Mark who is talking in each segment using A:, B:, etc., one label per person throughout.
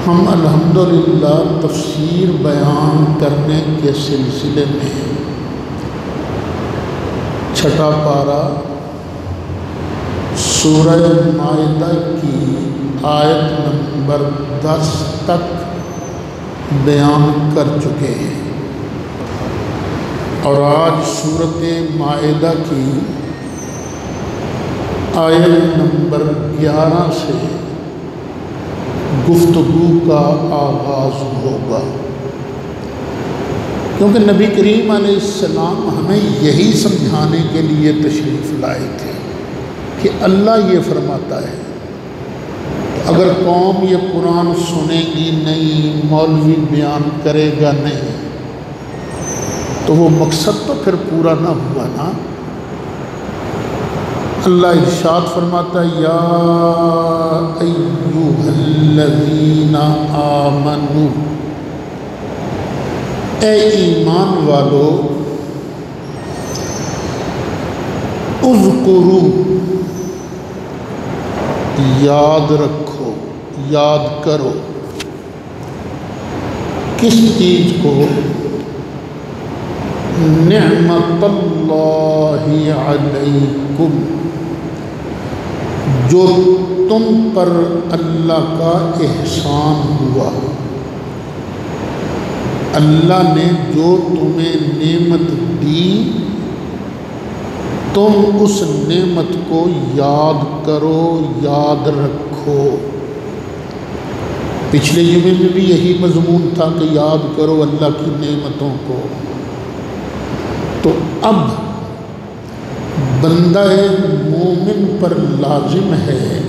A: ہم الحمدللہ تفسیر بیان کرنے کے سلسلے میں چھٹا پارہ سورہ مائدہ کی آیت نمبر 10 تک بیان کر چکے ہیں، اور آج سورۃ مائدہ کی آیت نمبر 11 سے گفتگو کا آغاز ہوگا، کیونکہ نبی کریم علیہ السلام ہمیں یہی سمجھانے کے لیے تشریف لائے تھے کہ اللہ یہ فرماتا ہے اگر قوم یہ قرآن سنے گی نہیں، مولوی بیان کرے گا نہیں، تو وہ مقصد تو پھر پورا نہ ہوا نا۔ اللہ ارشاد فرماتا ہے یا ایھا الذین آمنوا، اے ایمان والو، اذکروا، یاد رکھو، یاد کرو، کس چیز کو؟ نعمت اللہ علیکم، جو تم پر اللہ کا احسان ہوا، اللہ نے جو تمہیں نعمت دی، تم اس نعمت کو یاد کرو، یاد رکھو۔ پچھلے جمعے میں بھی یہی مضمون تھا کہ یاد کرو اللہ کی نعمتوں کو۔ تو اب بندہ مومن پر لازم ہے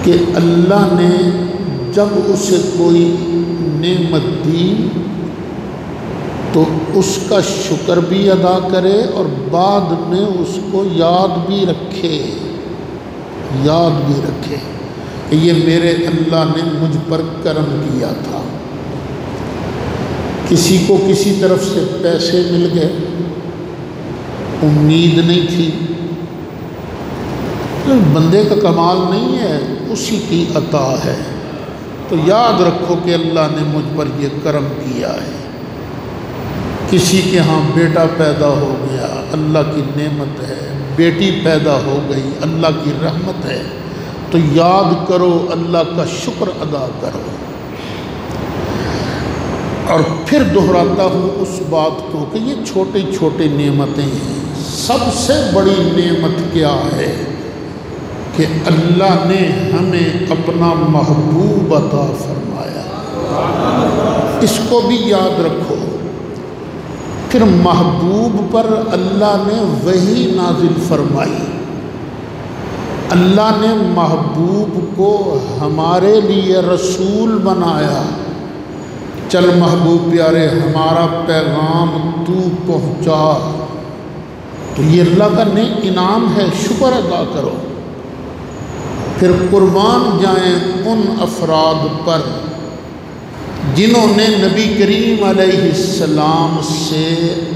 A: کہ اللہ نے جب اسے کوئی نعمت دی تو اس کا شکر بھی ادا کرے اور بعد میں اس کو یاد بھی رکھے، یاد بھی رکھے کہ یہ میرے اللہ نے مجھ پر کرم کیا تھا۔ کسی کو کسی طرف سے پیسے مل گئے، امید نہیں تھی، تو بندے کا کمال نہیں ہے، اسی کی عطا ہے، تو یاد رکھو کہ اللہ نے مجھ پر یہ کرم کیا ہے۔ کسی کے ہاں بیٹا پیدا ہو گیا، اللہ کی نعمت ہے، بیٹی پیدا ہو گئی، اللہ کی رحمت ہے، تو یاد کرو، اللہ کا شکر ادا کرو۔ اور پھر دہراتا ہوں اس بات کو کہ یہ چھوٹی چھوٹی نعمتیں ہیں، سب سے بڑی نعمت کیا ہے کہ اللہ نے ہمیں اپنا محبوب عطا فرمایا، اس کو بھی یاد رکھو۔ پھر محبوب پر اللہ نے وحی نازل فرمائی، اللہ نے محبوب کو ہمارے لیے رسول بنایا، چل محبوب پیارے ہمارا پیغام تو پہنچا، تو یہ اللہ کا انعام ہے، شکر ادا کرو۔ پھر قربان جائیں ان افراد پر جنہوں نے نبی کریم علیہ السلام سے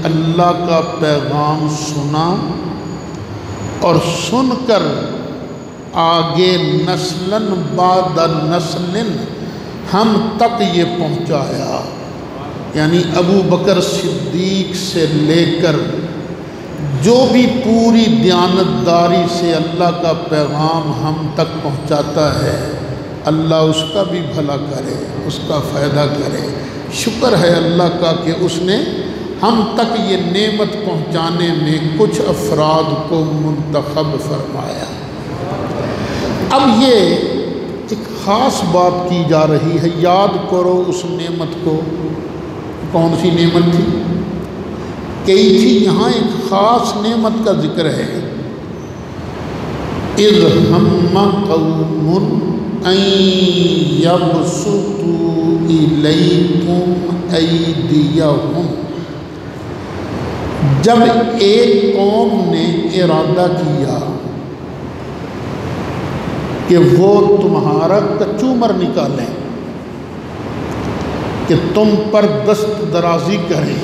A: اللہ کا پیغام سنا اور سن کر آگے نسلاً بعد نسل ہم تک یہ پہنچایا، یعنی ابو بکر صدیق سے لے کر جو بھی پوری دیانتداری سے اللہ کا پیغام ہم تک پہنچاتا ہے، اللہ اس کا بھی بھلا کرے، اس کا فائدہ کرے۔ شکر ہے اللہ کا کہ اس نے ہم تک یہ نعمت پہنچانے میں کچھ افراد کو منتخب فرمایا۔ اب یہ ایک خاص بات کی جا رہی ہے، یاد کرو اس نعمت کو۔ کون سی نعمت تھی؟ کئی تھی، یہاں ایک خاص نعمت کا ذکر ہے۔ اذ ہم قوم ان یبسطوا الیکم ایدیہم، جب ایک قوم نے ارادہ کیا کہ وہ تمہارا کچومر نکالیں، کہ تم پر دست درازی کریں،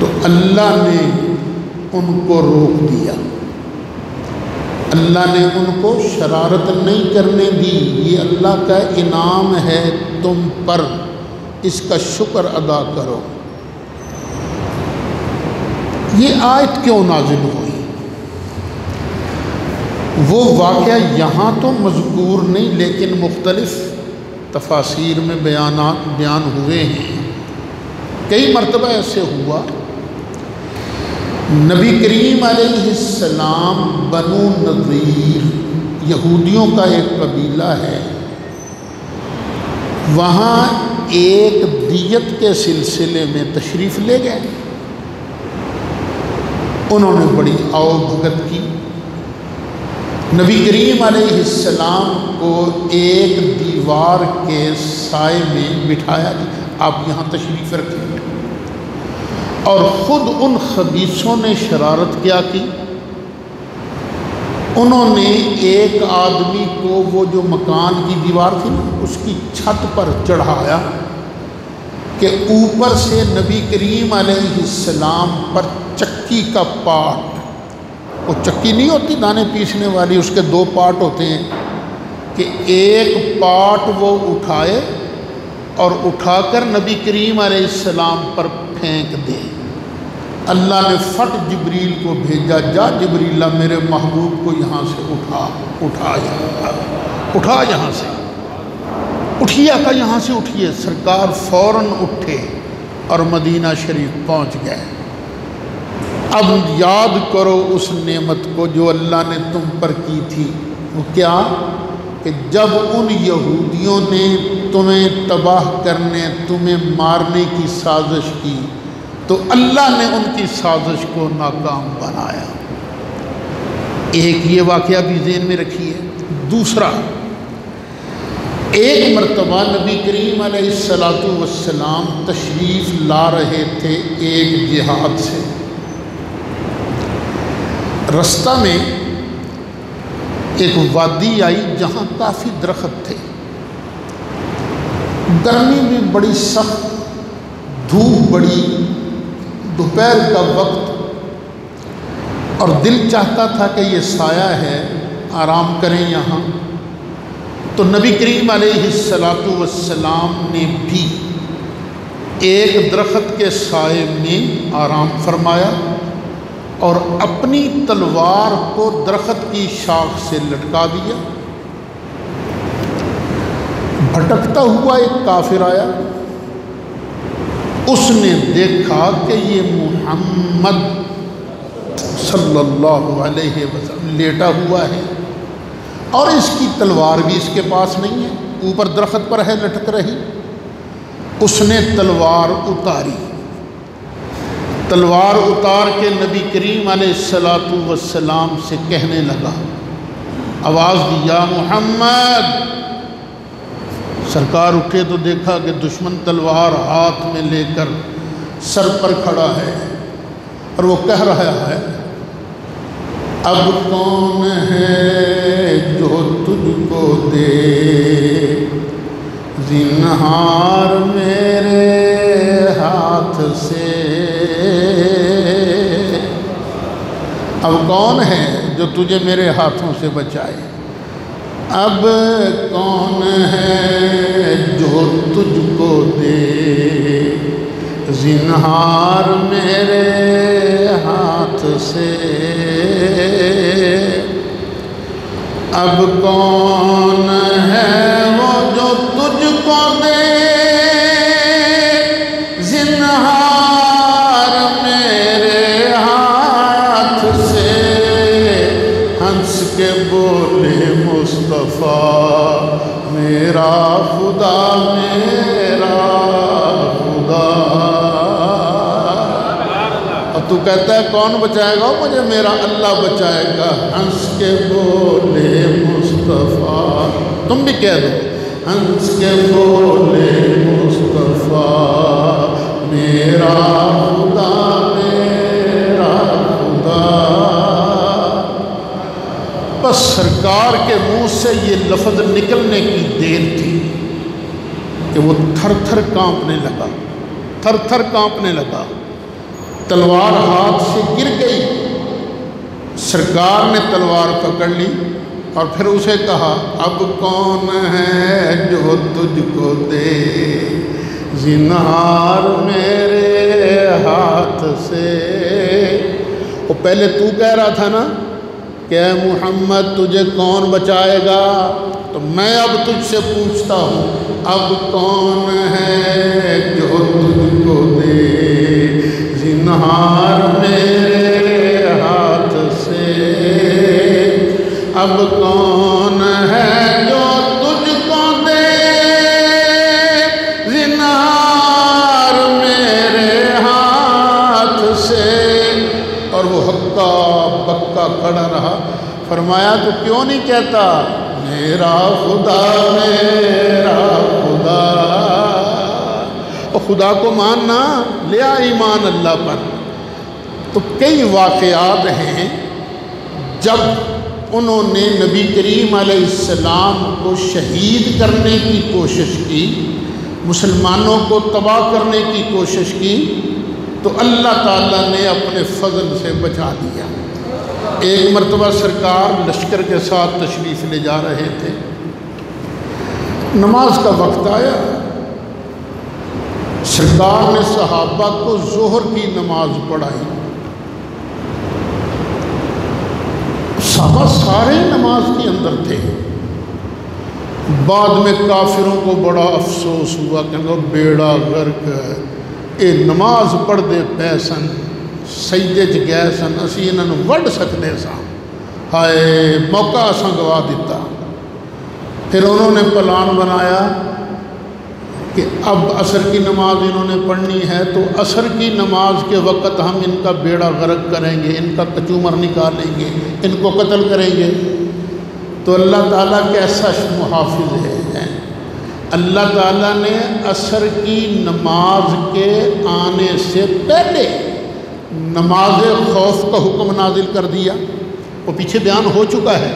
A: تو اللہ نے ان کو روک دیا۔ اللہ نے ان کو شرارت نہیں کرنے دی، یہ اللہ کا انعام ہے تم پر، اس کا شکر ادا کرو۔ یہ آیت کیوں نازل ہوئی؟ وہ واقعہ یہاں تو مذکور نہیں، لیکن مختلف تفاسیر میں بیان ہوئے ہیں۔ کئی مرتبہ ایسے ہوا، نبی کریم علیہ السلام بنو نذیر یہودیوں کا ایک قبیلہ ہے، وہاں ایک دیت کے سلسلے میں تشریف لے گئے۔ انہوں نے بڑی آؤ بھگت کی، نبی کریم علیہ السلام کو ایک دیوار کے سائے میں بٹھایا کہ آپ یہاں تشریف رکھیں، اور خود ان خبیثوں نے شرارت کیا کی، انہوں نے ایک آدمی کو وہ جو مکان کی دیوار تھی نا اس کی چھت پر چڑھایا کہ اوپر سے نبی کریم علیہ السلام پر چکی کا پارٹ، وہ چکی نہیں ہوتی دانے پیسنے والی، اس کے دو پارٹ ہوتے ہیں، کہ ایک پارٹ وہ اٹھائے اور اٹھا کر نبی کریم علیہ السلام پر پھینک دے۔ اللہ نے فٹ جبریل کو بھیجا، جا جبریل میرے محبوب کو یہاں سے اٹھا یہاں سے، اٹھیے آقا یہاں سے اٹھیے۔ سرکار فوراً اٹھے اور مدینہ شریف پہنچ گئے۔ اب یاد کرو اس نعمت کو جو اللہ نے تم پر کی تھی، وہ کیا کہ جب ان یہودیوں نے تمہیں تباہ کرنے، تمہیں مارنے کی سازش کی تو اللہ نے ان کی سازش کو ناکام بنایا۔ ایک یہ واقعہ بھی ذہن میں رکھیے۔ دوسرا، ایک مرتبہ نبی کریم علیہ السلام تشریف لا رہے تھے ایک جہاد سے، رستہ میں ایک وادی آئی جہاں کافی درخت تھے، گرمی بھی بڑی سخت، دھوپ بڑی، دوپہر کا وقت، اور دل چاہتا تھا کہ یہ سایہ ہے آرام کریں یہاں، تو نبی کریم علیہ السلام نے بھی ایک درخت کے سائے میں آرام فرمایا اور اپنی تلوار کو درخت کی شاخ سے لٹکا دیا۔ بھٹکتا ہوا ایک کافر آیا، اس نے دیکھا کہ یہ محمد صلی اللہ علیہ وسلم لیٹا ہوا ہے اور اس کی تلوار بھی اس کے پاس نہیں ہے، اوپر درخت پر ہے لٹک رہی۔ اس نے تلوار اتاری، تلوار اتار کے نبی کریم علیہ السلام سے کہنے لگا، آواز دی، یا محمد۔ سرکار اٹھے تو دیکھا کہ دشمن تلوار ہاتھ میں لے کر سر پر کھڑا ہے اور وہ کہہ رہا ہے، اب کون ہے جو تجھ کو دے زنہار میرے ہاتھ سے، اب کون ہے جو تجھے میرے ہاتھوں سے بچائے، اب کون ہے جو تجھ کو دے زنہار میرے ہاتھ سے، اب کون ہے وہ جو تجھ کو دے زنہار میرے ہاتھ سے۔ ہنس کے بولے مصطفیٰ میرا خدا، میرا خدا، اور تو کہتا ہے کون بچائے گا مجھے، میرا اللہ بچائے گا۔ ہنس کے بولے مصطفیٰ، تم بھی کہہ دو، ہنس کے بولے مصطفیٰ میرا خدا، میرا خدا۔ بس سرکار کے منہ سے یہ لفظ نکلنے کی دیر تھی کہ وہ تھر تھر کانپنے لگا، تھر تھر کانپنے لگا، تلوار ہاتھ سے گر گئی، سرکار نے تلوار پکڑ لی اور پھر اسے کہا اب کون ہے جو تجھ کو دے زنہار میرے ہاتھ سے۔ وہ پہلے تو کہہ رہا تھا نا کہ اے محمد تجھے کون بچائے گا، تو میں اب تجھ سے پوچھتا ہوں اب کون ہے جو تجھ کو دے زنہار میرے ہاتھ سے۔ اب کون ہے جو تجھ کو دے زنہار میرے ہاتھ سے۔ اور وہ ہکا بکا کھڑا رہا۔ فرمایا تو کیوں نہیں کہتا میرا خدا میرا خدا؟ اور خدا کو ماننا، لیا ایمان اللہ پر۔ تو کئی واقعات ہیں جب انہوں نے نبی کریم علیہ السلام کو شہید کرنے کی کوشش کی، مسلمانوں کو تباہ کرنے کی کوشش کی، تو اللہ تعالیٰ نے اپنے فضل سے بچا دیا۔ ایک مرتبہ سرکار لشکر کے ساتھ تشریف لے جا رہے تھے، نماز کا وقت آیا، سرکار نے صحابہ کو ظہر کی نماز پڑھائی۔ صحابہ سارے نماز کے اندر تھے۔ بعد میں کافروں کو بڑا افسوس ہوا کہ بیڑا غرق ہے، اے نماز پڑھ دے پیسن سجدے چ گئے سن، اسی انہاں نوں وڈ سکدے ساں، ہائے موقع اساں گوا دیتا۔ پھر انہوں نے پلان بنایا کہ اب عصر کی نماز انہوں نے پڑھنی ہے، تو عصر کی نماز کے وقت ہم ان کا بیڑا غرق کریں گے، ان کا کچومر نکالیں گے، ان کو قتل کریں گے۔ تو اللہ تعالیٰ کیسا محافظ ہے، اللہ تعالیٰ نے عصر کی نماز کے آنے سے پہلے نماز خوف کا حکم نازل کر دیا۔ وہ پیچھے بیان ہو چکا ہے،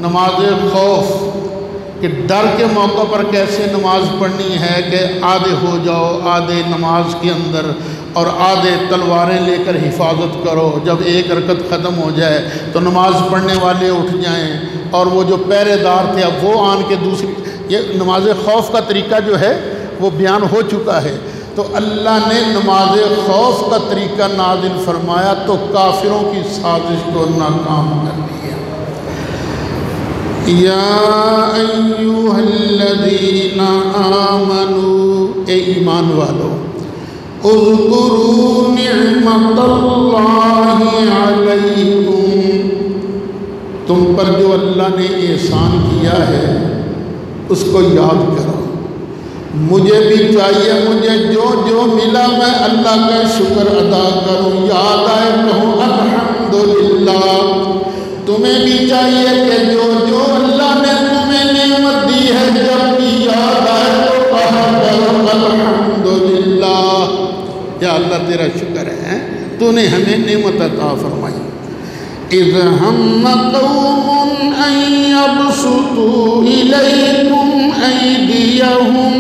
A: نماز خوف کہ ڈر کے موقع پر کیسے نماز پڑھنی ہے، کہ آدھے ہو جاؤ، آدھے نماز کے اندر اور آدھے تلواریں لے کر حفاظت کرو، جب ایک رکعت ختم ہو جائے تو نماز پڑھنے والے اٹھ جائیں، اور وہ جو پہرے دار تھے اب وہ آن کے دوسری، یہ نماز خوف کا طریقہ جو ہے وہ بیان ہو چکا ہے۔ تو اللہ نے نماز خوف کا طریقہ نازل فرمایا تو کافروں کی سازش کو ناکام کر دیا۔ یا ایھا الذین آمنوا، اے ایمان والو، اذکروا نعمت اللہ علیکم، تم پر جو اللہ نے احسان کیا ہے اس کو یاد کرو۔ مجھے بھی چاہیے مجھے جو جو ملا میں اللہ کا شکر ادا کروں، یاد آئے کہوں الحمدللہ۔ تمہیں بھی چاہیے کہ جو جو اللہ نے تمہیں نعمت دی ہے جب بھی یاد آئے تو کہا کرو الحمدللہ، یا اللہ تیرا شکر ہے تو نے ہمیں نعمت عطا فرمائی۔ اذ ہم قوم ان یبسطوا الیکم ایدیہم،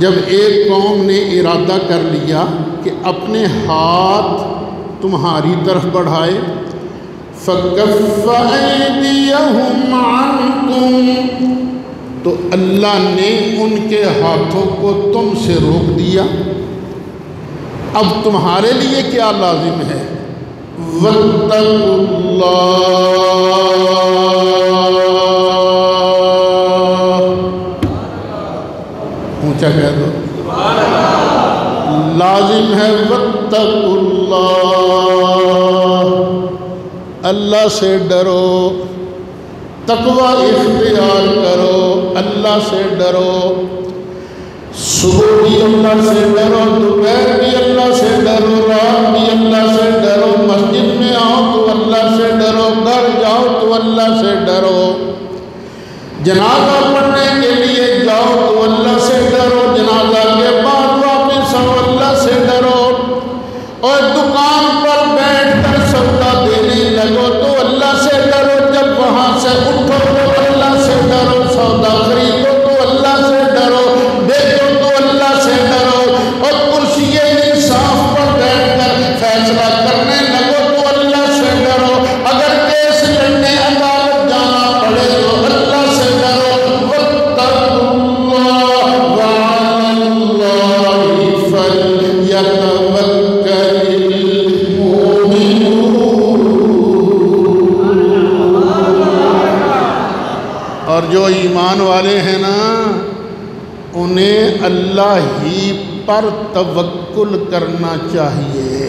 A: جب ایک قوم نے ارادہ کر لیا کہ اپنے ہاتھ تمہاری طرف بڑھائے، فَكَفَّ أَيْدِيَهُمْ عَنْكُمْ، تو اللہ نے ان کے ہاتھوں کو تم سے روک دیا۔ اب تمہارے لیے کیا لازم ہے؟ وَاتَّقُوا اللَّهَ، اونچا کہہ دو، لازم ہے وَاتَّقُوا اللَّهَ، اللہ سے ڈرو، تقوی اختیار کرو، اللہ سے ڈرو، صبح بھی اللہ سے ڈرو، دوپہر بھی اللہ سے ڈرو، رات بھی اللہ سے ڈرو، مسجد میں آؤ تو اللہ سے ڈرو، گھر جاؤ تو اللہ سے ڈرو، جنازہ پڑھنے کے لیے جاؤ تو اللہ سے ڈرو، جنازہ کے بعد واپس آؤ اللہ سے ڈرو، اور دکان پر بیٹھ کر سودا دینے لگو تو اللہ سے ڈرو، جب وہاں سے اٹھو تو اللہ سے ڈرو، سودا خریدو تو اللہ سے ڈرو، بیچو تو اللہ سے ڈرو، اور کرسی انصاف پر بیٹھ کر فیصلہ کرنے لگو تو اللہ سے اور جو ایمان والے ہیں نا انہیں اللہ ہی پر توکل کرنا چاہیے،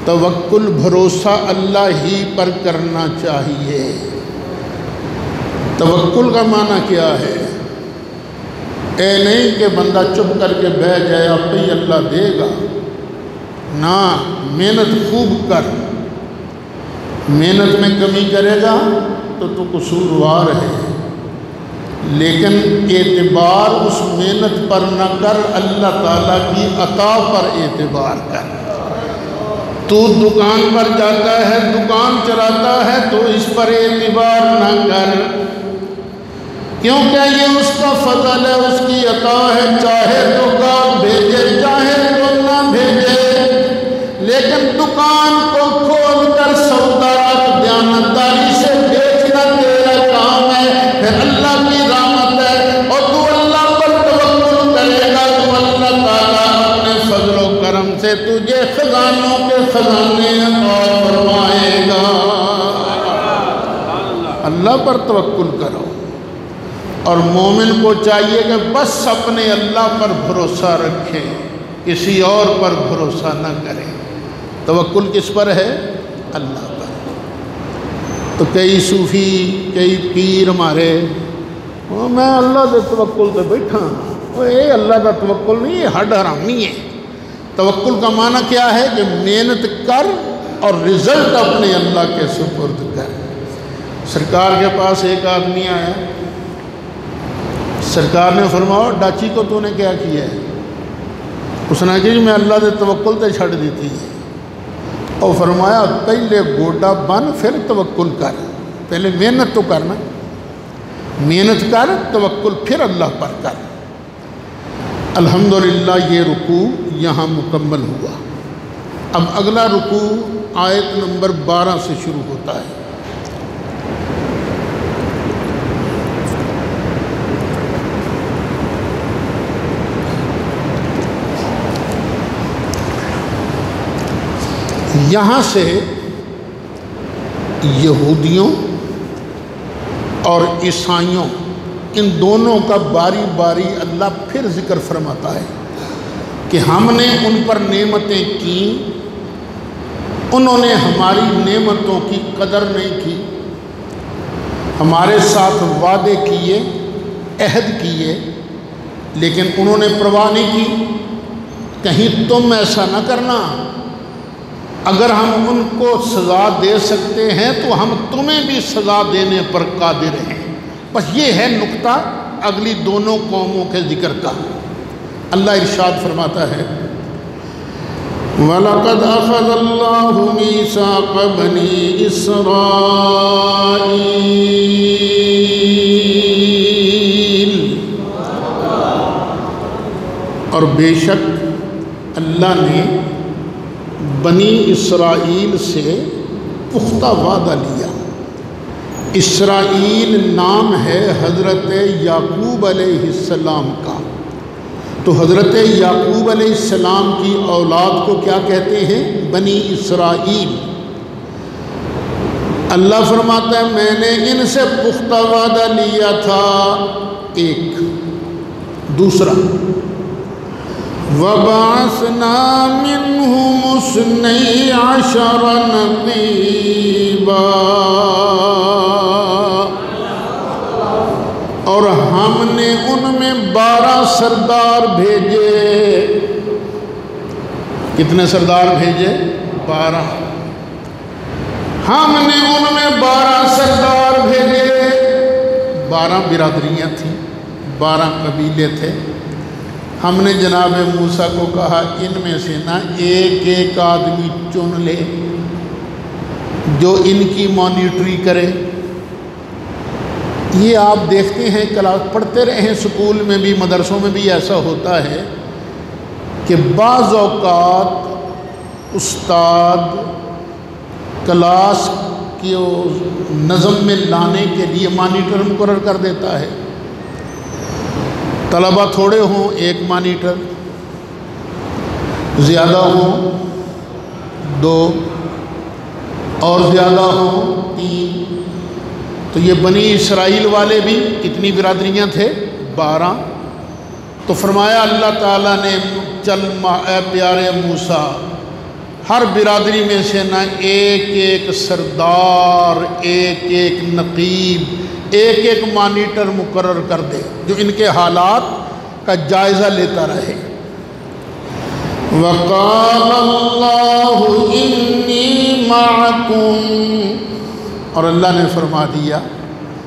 A: توکل بھروسہ اللہ ہی پر کرنا چاہیے۔ توکل کا معنی کیا ہے؟ اے نہیں کہ بندہ چپ کر کے بیٹھ جائے اب ہی اللہ دے گا، نہ، محنت خوب کر، محنت میں کمی کرے گا تو قصوروار ہے، لیکن اعتبار اس محنت پر نہ کر، اللہ تعالیٰ کی عطا پر اعتبار کر۔ تو دکان پر جاتا ہے، دکان چلاتا ہے تو اس پر اعتبار نہ کر، کیونکہ یہ اس کا فضل ہے، اس کی عطا ہے، چاہے تو گاہک بھیجے چاہے تو نہ بھیجے، لیکن دکان کو کھول کر سودا رکھ، دیانتداری سے بیچنا تیرا کام ہے، پھر اللہ کی رحمت ہے، اور تو اللہ پر توکل کرے گا تو اللہ تعالیٰ اپنے فضل و کرم سے تجھے خزانوں کے خزانے عطا فرمائے گا۔ اللہ پر توکل کرو، اور مومن کو چاہیے کہ بس اپنے اللہ پر بھروسہ رکھے، کسی اور پر بھروسہ نہ کرے۔ توکل کس پر ہے؟ اللہ پر۔ تو کئی صوفی، کئی پیر ہمارے، میں اللہ کے توکل سے بیٹھا، یہ اللہ کا توکل نہیں، یہ ہڈ حرامی ہے۔ توکل کا معنی کیا ہے؟ کہ محنت کر اور رزلٹ اپنے اللہ کے سپرد کر۔ سرکار کے پاس ایک آدمی آیا، سرکار نے فرمایا ڈاچی کو تو نے کیا کیا ہے؟ اس نے کہا میں اللہ دے توکل تے چھڑ دیتی ہے، اور فرمایا پہلے گوڈا بن پھر توکل کر، پہلے محنت تو کرنا، محنت کر، توکل پھر اللہ پر کر۔ الحمدللہ یہ رکوع یہاں مکمل ہوا۔ اب اگلا رکوع آیت نمبر 12 سے شروع ہوتا ہے۔ یہاں سے یہودیوں اور عیسائیوں ان دونوں کا باری باری اللہ پھر ذکر فرماتا ہے کہ ہم نے ان پر نعمتیں کی، انہوں نے ہماری نعمتوں کی قدر نہیں کی، ہمارے ساتھ وعدے کیے، عہد کیے، لیکن انہوں نے پرواہ نہیں کی۔ کہیں تم ایسا نہ کرنا، اگر ہم ان کو سزا دے سکتے ہیں تو ہم تمہیں بھی سزا دینے پر قادر ہیں۔ بس یہ ہے نقطہ اگلی دونوں قوموں کے ذکر کا۔ اللہ ارشاد فرماتا ہے وَلَقَدْ أَخَذَ اللَّهُ مِيثَاقَ بَنِي إِسْرَائِيلَ، اور بے شک اللہ نے بنی اسرائیل سے پختہ وعدہ لیا۔ اسرائیل نام ہے حضرت یعقوب علیہ السلام کا، تو حضرت یعقوب علیہ السلام کی اولاد کو کیا کہتے ہیں؟ بنی اسرائیل۔ اللہ فرماتا ہے میں نے ان سے پختہ وعدہ لیا تھا۔ ایک دوسرا وَبَعَثْنَا مِنْهُمُ 12 نقیبا، اور ہم نے ان میں 12 سردار بھیجے۔ کتنے سردار بھیجے؟ 12۔ ہم نے ان میں 12 سردار بھیجے۔ 12 برادریاں تھیں، 12 قبیلے تھے۔ ہم نے جناب موسیٰ کو کہا ان میں سے نہ ایک ایک آدمی چن لے جو ان کی مانیٹری کرے۔ یہ آپ دیکھتے ہیں، کلاس پڑھتے رہے ہیں، سکول میں بھی مدرسوں میں بھی ایسا ہوتا ہے کہ بعض اوقات استاد کلاس کی نظم میں لانے کے لیے مانیٹر مقرر کر دیتا ہے۔ طلبہ تھوڑے ہوں 1 مانیٹر، زیادہ ہوں 2، اور زیادہ ہوں 3، تو تو یہ بنی اسرائیل والے بھی کتنی برادریاں تھے؟ 12۔ تو فرمایا اللہ تعالیٰ نے چل اے پیارے موسیٰ، ہر برادری میں سے نا ایک ایک سردار، ایک ایک نقیب، ایک ایک مانیٹر مقرر کر دے جو ان کے حالات کا جائزہ لیتا رہے۔ وَقَالَ اللَّهُ إِنِّي مَعَكُمْ، اور اللہ نے فرما دیا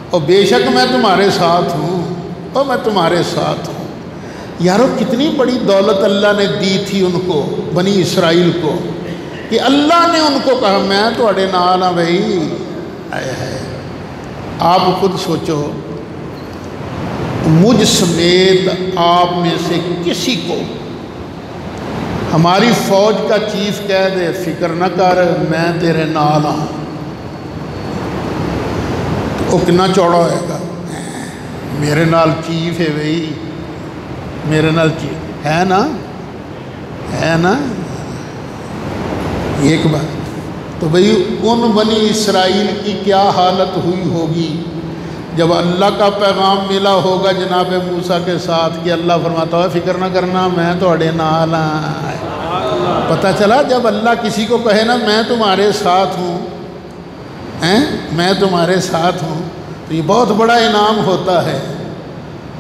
A: اور بے شک میں تمہارے ساتھ ہوں، اور میں تمہارے ساتھ ہوں۔ یارو کتنی بڑی دولت اللہ نے دی تھی ان کو، بنی اسرائیل کو، کہ اللہ نے ان کو کہا میں تواڈے نال ہاں بھائی۔ آئے ہے آپ خود سوچو، مجھ سمیت آپ میں سے کسی کو ہماری فوج کا چیف کہہ دے فکر نہ کر میں تیرے نال ہاں، تو کتنا چوڑا ہوئے گا؟ میرے نال چیف ہے بھائی، میرے نال چیف ہے نا، ہے نا، ایک بات۔ تو بھئی ان بنی اسرائیل کی کیا حالت ہوئی ہوگی جب اللہ کا پیغام ملا ہوگا جناب موسیٰ کے ساتھ کہ اللہ فرماتا ہے فکر نہ کرنا میں تواڈے نال ہاں۔ پتہ چلا جب اللہ کسی کو کہے نا میں تمہارے ساتھ ہوں، میں تمہارے ساتھ ہوں، تو یہ بہت بڑا انعام ہوتا ہے۔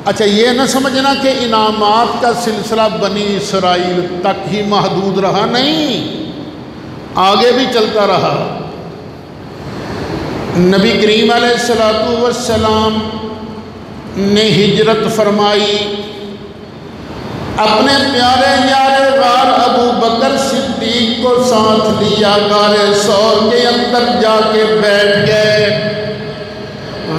A: اچھا یہ نہ سمجھنا کہ انعامات کا سلسلہ بنی اسرائیل تک ہی محدود رہا، نہیں، آگے بھی چلتا رہا۔ نبی کریم علیہ السلام نے ہجرت فرمائی، اپنے پیارے یار غار ابو بکر صدیق کو ساتھ لیا، غار ثور کے اندر جا کے بیٹھ گئے۔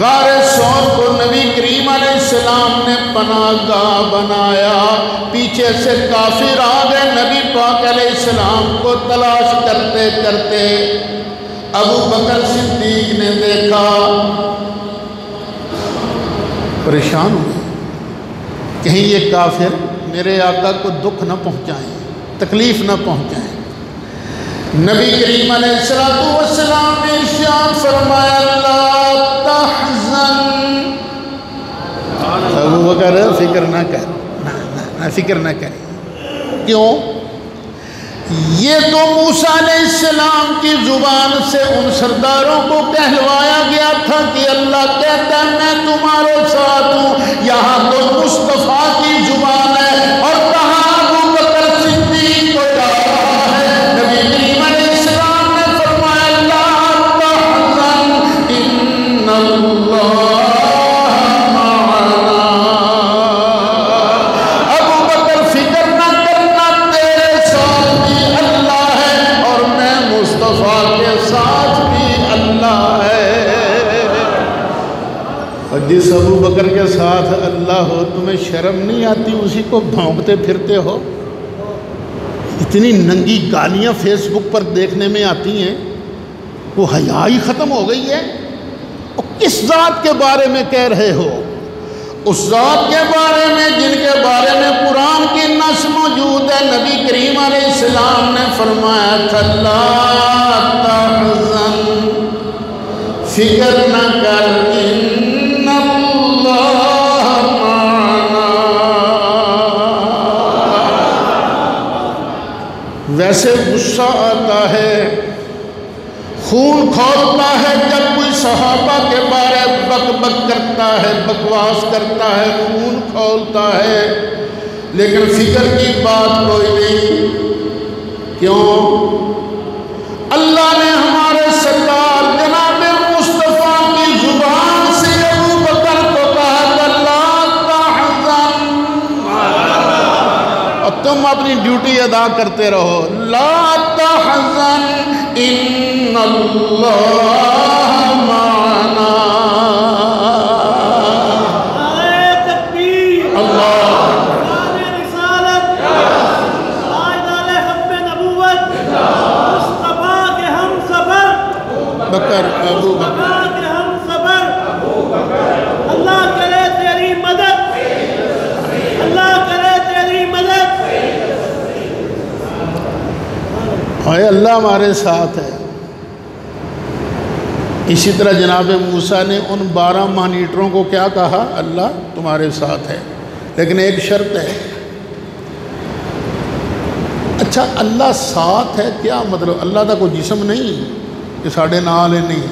A: غار ثور کو نبی کریم علیہ السلام نے پناہ گاہ بنایا، پیچھے سے کافر آ گئے، نبی پاک علیہ السلام کو تلاش کرتے کرتے ابو بکر صدیق نے دیکھا، پریشان ہوئے، کہیں یہ کافر میرے آقا کو دکھ نہ پہنچائیں، تکلیف نہ پہنچائیں۔ نبی کریم علیہ السلام نے ارشاد فرمایا لا تحزن، ابو بکر فکر نہ کر، نہ فکر نہ کریں۔ کیوں؟ یہ تو موسیٰ علیہ السلام کی زبان سے ان سرداروں کو کہلوایا گیا تھا کہ اللہ کہتا ہے میں تمہارے ساتھ ہوں، یہاں تو مصطفیٰ کی زبان ہے، اور کہاں ابو بکر صدیق کو جا رہا ہے۔ نبی کریم علیہ السلام نے فرمایا لا تحزن ان اللہ جس ابو بکر کے ساتھ اللہ ہو تمہیں شرم نہیں آتی اسی کو بھونکتے پھرتے ہو؟ اتنی ننگی گالیاں فیس بک پر دیکھنے میں آتی ہیں، وہ حیا ہی ختم ہو گئی ہے۔ اور کس ذات کے بارے میں کہہ رہے ہو؟ اس ذات کے بارے میں جن کے بارے میں قرآن کی نص موجود ہے۔ نبی کریم علیہ السلام نے فرمایا تھا لا تحزن، فکر نہ کر، ان اللہ معنا۔ ویسے غصہ آتا ہے، خون کھولتا ہے جب کوئی صحابہ کے بارے بک بک کرتا ہے، بکواس کرتا ہے، خون کھولتا ہے، لیکن فکر کی بات کوئی نہیں۔ کیوں؟ اللہ نے ہمارے سرکار جناب مصطفیٰ کی زبان سے ابو بکر کو کہا کہ لا تحزن، اور تم اپنی ڈیوٹی ادا کرتے رہو، لا تحزن ان اللہ معنا۔ بکر ابو بکر ہم صبر، اللہ کرے تیری مدد، اللہ کرے تیری مدد۔ اے اللہ ہمارے ساتھ ہے، اسی طرح جناب موسیٰ نے ان 12 مانیٹروں کو کیا کہا؟ اللہ تمہارے ساتھ ہے، لیکن ایک شرط ہے۔ اچھا اللہ ساتھ ہے کیا مطلب؟ اللہ کا کوئی جسم نہیں کہ ساڑھے نال ہے، نہیں،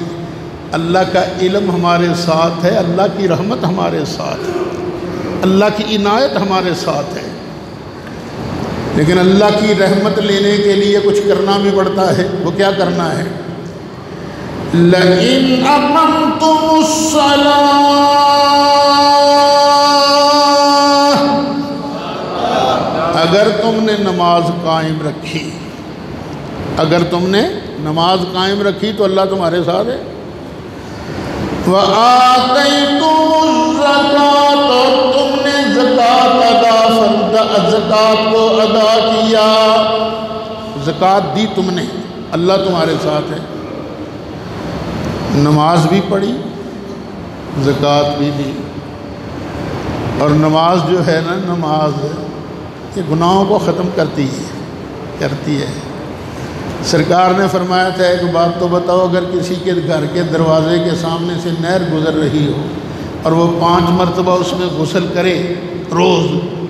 A: اللہ کا علم ہمارے ساتھ ہے، اللہ کی رحمت ہمارے ساتھ ہے، اللہ کی عنایت ہمارے ساتھ ہے، لیکن اللہ کی رحمت لینے کے لیے کچھ کرنا بھی پڑتا ہے۔ وہ کیا کرنا ہے؟ لَئِنْ أَقَمْتُمُ الصَّلَاةَ، اگر تم نے نماز قائم رکھی، اگر تم نے نماز قائم رکھی تو اللہ تمہارے ساتھ ہے۔ وَآتَيْتُمُ الزَّكَاةَ، اور تم نے زکوٰۃ کو ادا کیا، زکوٰۃ دی تم نے، اللہ تمہارے ساتھ ہے۔ نماز بھی پڑھی، زکوٰۃ بھی دی، اور نماز جو ہے نا، نماز یہ گناہوں کو ختم کرتی ہے۔ سرکار نے فرمایا تھا ایک بات تو بتاؤ، اگر کسی کے گھر کے دروازے کے سامنے سے نہر گزر رہی ہو اور وہ 5 مرتبہ اس میں غسل کرے روز،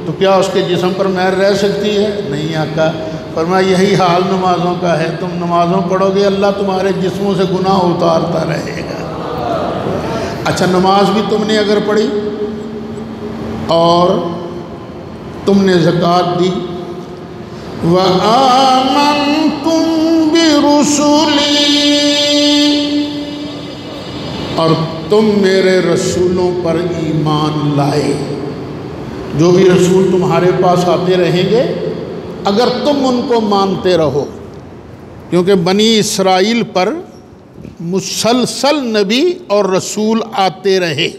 A: تو کیا اس کے جسم پر مہر رہ سکتی ہے؟ نہیں آقا۔ فرمایا یہی حال نمازوں کا ہے، تم نمازوں پڑھو گے اللہ تمہارے جسموں سے گناہ اتارتا رہے گا۔ اچھا نماز بھی تم نے اگر پڑھی اور تم نے زکوٰۃ دی، وَآمَنْتُمْ بِرُسُلِي، اور تم میرے رسولوں پر ایمان لائے، جو بھی رسول تمہارے پاس آتے رہیں گے اگر تم ان کو مانتے رہو، کیونکہ بنی اسرائیل پر مسلسل نبی اور رسول آتے رہے۔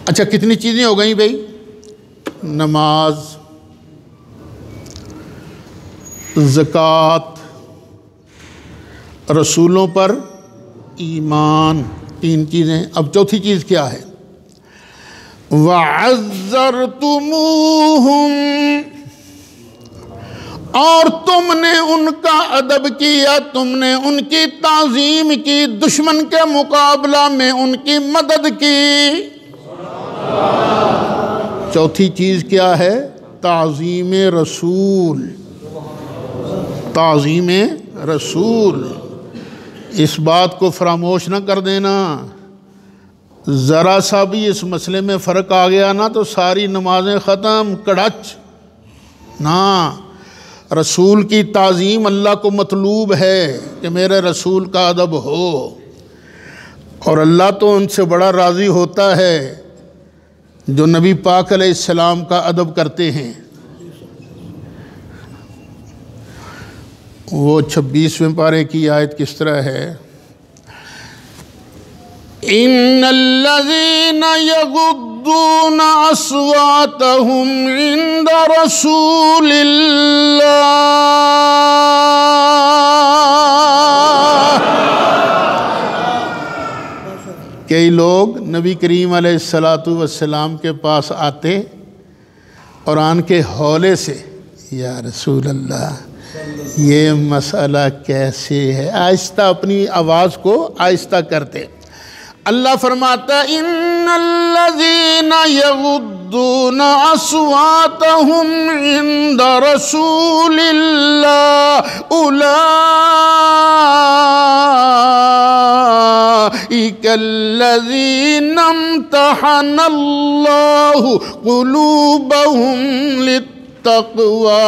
A: اچھا کتنی چیزیں ہو گئیں بھائی؟ نماز، زکوٰۃ، رسولوں پر ایمان، 3 چیزیں۔ اب چوتھی چیز کیا ہے؟ وَعَزَّرْتُمُوهُمْ، اور تم نے ان کا ادب کیا، تم نے ان کی تعظیم کی، دشمن کے مقابلہ میں ان کی مدد کی۔ چوتھی چیز کیا ہے؟ تعظیم رسول، تعظیم رسول۔ اس بات کو فراموش نہ کر دینا، ذرا سا بھی اس مسئلے میں فرق آ گیا نا تو ساری نمازیں ختم، کڑچ نا۔ رسول کی تعظیم اللہ کو مطلوب ہے کہ میرے رسول کا ادب ہو، اور اللہ تو ان سے بڑا راضی ہوتا ہے جو نبی پاک علیہ السلام کا ادب کرتے ہیں۔ وہ 26ویں پارے کی آیت کس طرح ہے؟ ان الذين يغضون اصواتهم عند رسول الله، کئی لوگ نبی کریم علیہ السلام کے پاس آتے اور آن کے ہولے سے، یا رسول اللہ یہ مسئلہ کیسے ہے، آہستہ اپنی آواز کو آہستہ کرتے۔ اللہ فرماتا ان الذین یغضون اصواتهم عند رسول اللہ اولئک الذین امتحن اللہ قلوبهم للتقوی،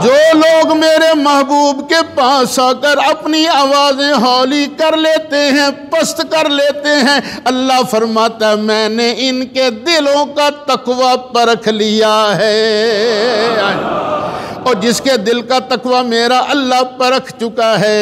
A: جو لوگ میرے محبوب کے پاس آ کر اپنی آوازیں ہولی کر لیتے ہیں، پست کر لیتے ہیں، اللہ فرماتا ہے میں نے ان کے دلوں کا تقوی پرکھ لیا ہے، اور جس کے دل کا تقوی میرا اللہ پرکھ چکا ہے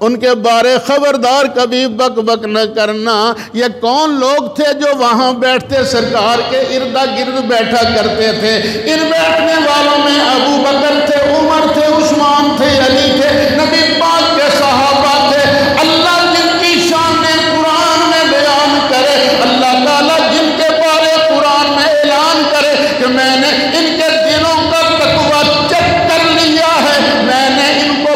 A: ان کے بارے خبردار کبھی بک بک نہ کرنا۔ یہ کون لوگ تھے جو وہاں بیٹھتے سرکار کے ارد گرد بیٹھا کرتے تھے؟ ان بیٹھنے والوں میں ابو بکر تھے، عمر تھے، عثمان تھے، علی تھے، نبی پاک کے صحابہ تھے۔ اللہ جن کی شان قرآن میں بیان کرے، اللہ تعالیٰ جن کے بارے قرآن میں اعلان کرے کہ میں نے ان کے دلوں کا تقوی چیک کر لیا ہے، میں نے ان کو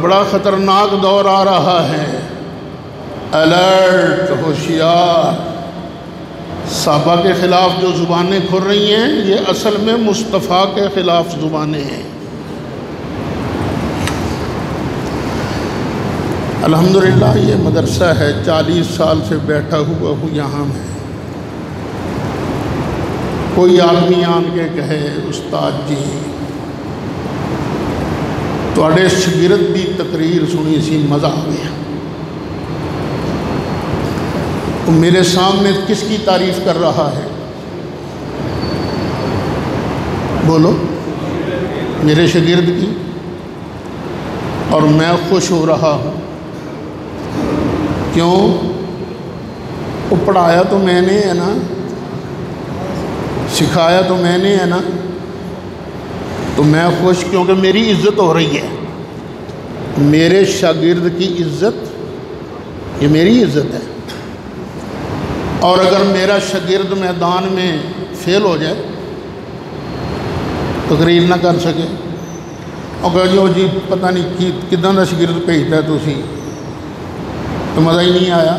A: بڑا خطرناک دور آ رہا ہے، الرٹ، ہوشیار۔ صحابہ کے خلاف جو زبانیں کھل رہی ہیں یہ اصل میں مصطفیٰ کے خلاف زبانیں ہیں۔ الحمدللہ یہ مدرسہ ہے، 40 سال سے بیٹھا ہوا ہوں یہاں میں۔ کوئی آدمی آن کے کہے استاد جی تواڈے شاگرد دی تقریر سنی سی مزہ آ گیا، تو میرے سامنے کس کی تعریف کر رہا ہے؟ بولو، میرے شاگرد کی، اور میں خوش ہو رہا ہوں۔ کیوں؟ وہ پڑھایا تو میں نے ہے نا، سکھایا تو میں نے ہے نا، تو میں خوش کیونکہ میری عزت ہو رہی ہے۔ میرے شاگرد کی عزت یہ میری عزت ہے، اور اگر میرا شاگرد میدان میں فیل ہو جائے، تقریر نہ کر سکے، اور کہو جی پتہ نہیں کداں دا شاگرد بھیجتا ہے تسی، تو مزہ ہی نہیں آیا۔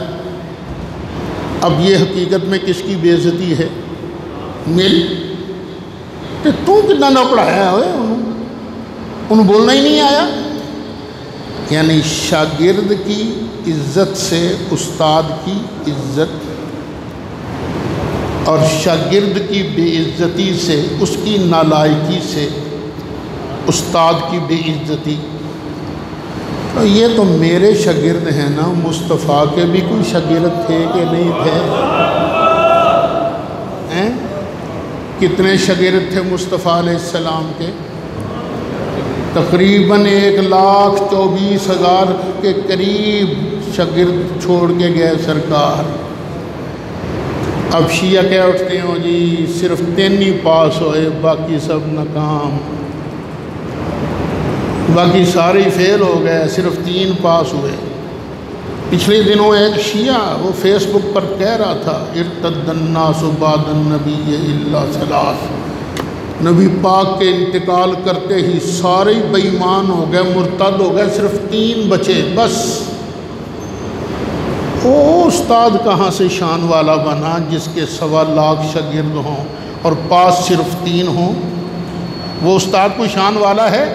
A: اب یہ حقیقت میں کس کی بے عزتی ہے؟ میری۔ تو کداں دا پڑھایا ہوئے انہوں بولنا ہی نہیں آیا۔ یعنی شاگرد کی عزت سے استاد کی عزت، اور شاگرد کی بے عزتی سے، اس کی نالائکی سے استاد کی بے عزتی۔ یہ تو میرے شاگرد ہیں نا، مصطفیٰ کے بھی کوئی شاگرد تھے کہ نہیں تھے؟ کتنے شاگرد تھے مصطفیٰ علیہ السلام کے؟ تقریباً 1,24,000 کے قریب شاگرد چھوڑ کے گئے سرکار۔ اب شیعہ کہہ اٹھتے ہیں جی صرف 3 ہی پاس ہوئے، باقی سب ناکام، باقی سارے فیل ہو گئے، صرف 3 پاس ہوئے۔ پچھلے دنوں ایک شیعہ وہ فیس بک پر کہہ رہا تھا ارتد الناس بعد النبی الا ثلاث، نبی پاک کے انتقال کرتے ہی سارے بے ایمان ہو گئے، مرتد ہو گئے، صرف 3 بچے بس۔ وہ استاد کہاں سے شان والا بنا جس کے 1.25 لاکھ شاگرد ہوں اور پاس صرف 3 ہوں؟ وہ استاد کوئی شان والا ہے؟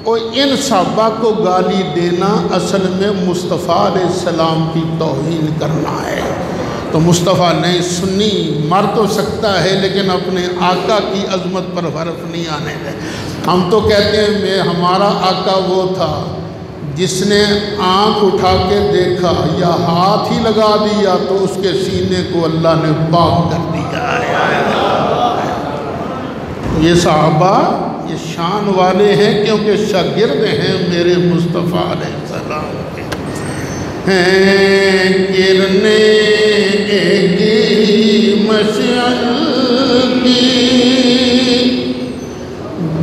A: اور ان صحابہ کو گالی دینا اصل میں مصطفیٰ علیہ السلام کی توہین کرنا ہے۔ تو مصطفیٰ نہیں، سنی مر تو سکتا ہے لیکن اپنے آقا کی عظمت پر حرف نہیں آنے دے۔ ہم تو کہتے ہیں ہمارا آقا وہ تھا جس نے آنکھ اٹھا کے دیکھا یا ہاتھ ہی لگا دیا تو اس کے سینے کو اللہ نے پاک کر دیا۔ یہ صحابہ یہ شان والے ہیں کیونکہ شاگرد ہیں میرے مصطفیٰ علیہ السلام کے۔ ہیں گرنے گی مشعل کی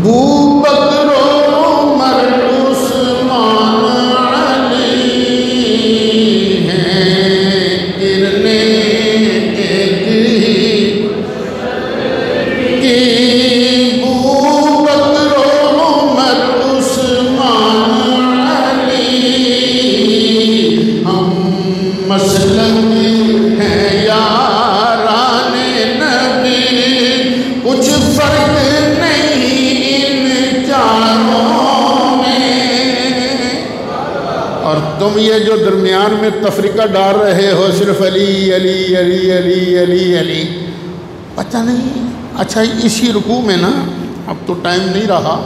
A: بو بکر عمر عثمان علی، ہیں گرنے گی بو بکر عمر عثمان علی، ہم مسلک ہیں یاران نبی، کچھ فرق نہیں ان چاروں میں۔ اور تم یہ جو درمیان میں تفریقہ ڈال رہے ہو صرف علی علی علی علی علی علی، پتہ نہیں۔ اچھا اسی رکوع میں نا، اب تو ٹائم نہیں رہا،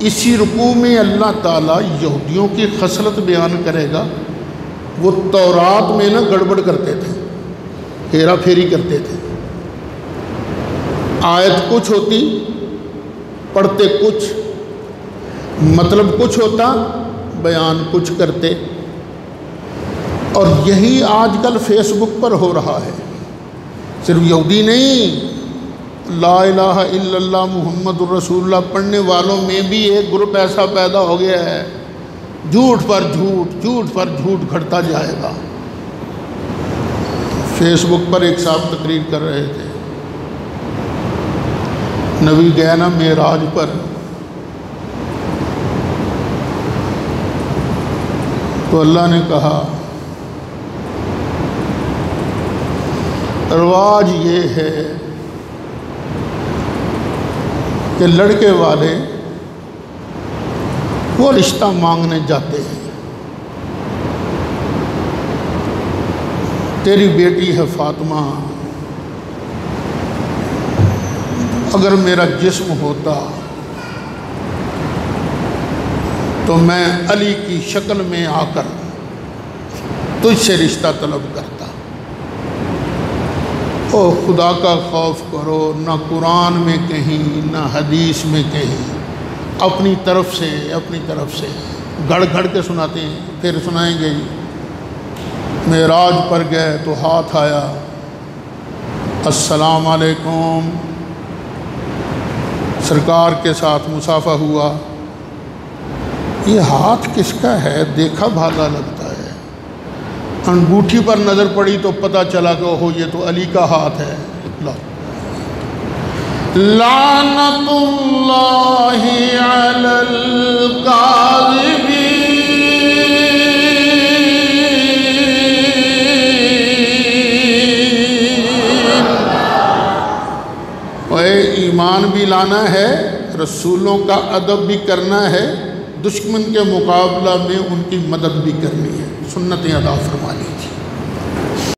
A: اسی رکوع میں اللہ تعالیٰ یہودیوں کی خصلت بیان کرے گا۔ وہ تورات میں نا گڑبڑ کرتے تھے، ہیرا پھیری کرتے تھے، آیت کچھ ہوتی پڑھتے کچھ، مطلب کچھ ہوتا بیان کچھ کرتے۔ اور یہی آج کل فیس بک پر ہو رہا ہے۔ صرف یہودی نہیں، لا الہ الا اللہ محمد الرسول اللہ پڑھنے والوں میں بھی ایک گروپ ایسا پیدا ہو گیا ہے، جھوٹ پر جھوٹ، جھوٹ پر جھوٹ گھڑتا جائے گا۔ فیس بک پر ایک صاحب تقریر کر رہے تھے، نبی گئے نا معراج پر، تو اللہ نے کہا رواج یہ ہے کہ لڑکے والے وہ رشتہ مانگنے جاتے ہیں، تیری بیٹی ہے فاطمہ، اگر میرا جسم ہوتا تو میں علی کی شکل میں آ کر تجھ سے رشتہ طلب کرتا۔ او خدا کا خوف کرو، نہ قرآن میں کہیں نہ حدیث میں کہیں، اپنی طرف سے گڑ گڑ کے سناتے ہیں۔ پھر سنائیں گے جی معراج پر گئے تو ہاتھ آیا، السلام علیکم، سرکار کے ساتھ مصافحہ ہوا۔ یہ ہاتھ کس کا ہے؟ دیکھا بھالا لگتا ہے، انگوٹھی پر نظر پڑی تو پتہ چلا کہ اوہ یہ تو علی کا ہاتھ ہے۔ لعنت اللہ علی الکاذبین۔ اے ایمان بھی لانا ہے، رسولوں کا ادب بھی کرنا ہے، دشمن کے مقابلہ میں ان کی مدد بھی کرنی ہے، سنتیں ادا فرما لیجیے۔